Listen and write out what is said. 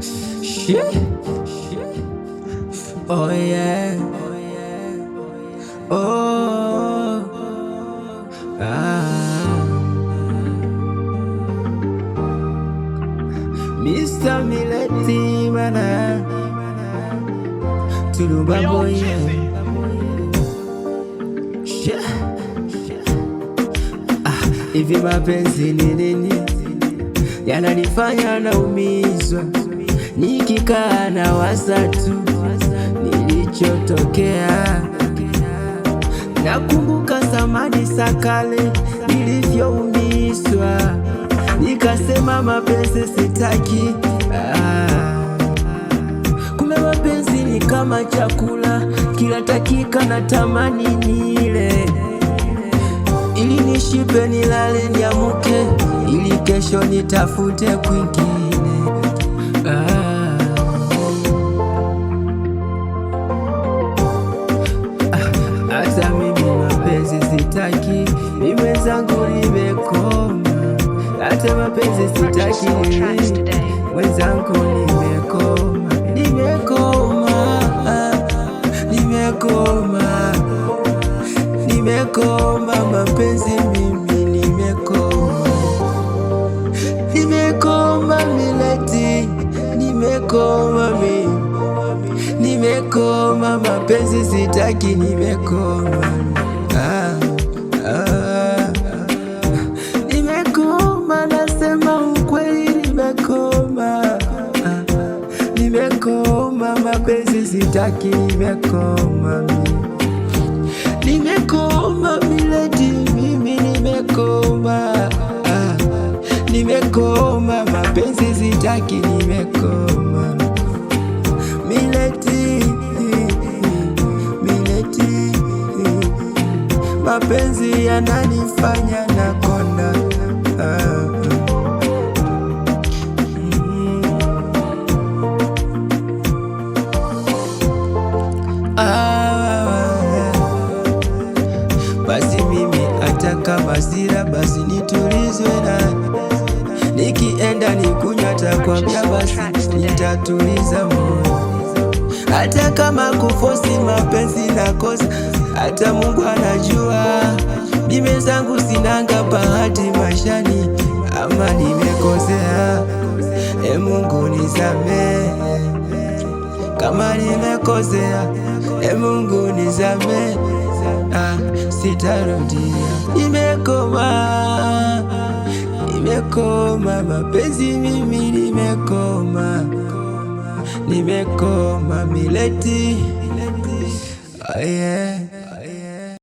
Shit. Oh yeah. Oh. Mr. Mileti mana Tuluba boy. Hivi mapenzi ni nini? Yananifanya naumizwa, nikikaa na waza tu nilichotokea. Nakumbuka zamani za kale nilivyoumizwa, nikasema mapenzi sitaki. Kumbe mapenzi ni kama chakula, kila dakika natamani nile, ili nishibe, nilale, niamuke, ili kesho nitafute kwingine. Hata mimi mapenzi sitaki, mimi zangu nimekoma. Hata mapenzi sitaki, wenzangu nimekoma. Nimekoma mapenzi, mimi nimekoma. Nimekoma Mileti, nimekoma mimi. Nimekoma mapenzi sitaki, nimekoma. Nimekoma, nasema ukweli, nimekoma. Nimekoma mapenzi sitaki, nimekoma mimi. Nimekoma Mileti, mimi nimekoma. Nimekoma mapenzi sitaki, nimekoma. Mileti, mapenzi yananifanya nakonda. Basi mimi hata kama sira, basi nitulizwe na nikienda nikunywa, takwambia basi nitatuliza moyo. Hata kama kufosi mapenzi na kosa, hata Mungu anajua mimi zangu sinanga bahati maishani, ama nimekosea. Mungu nisamehe kama nimekosea, Mungu nisamehe, sitarudia. Nimekoma mapenzi, mimi nimekoma. Nimekoma Mileti, oh yeah.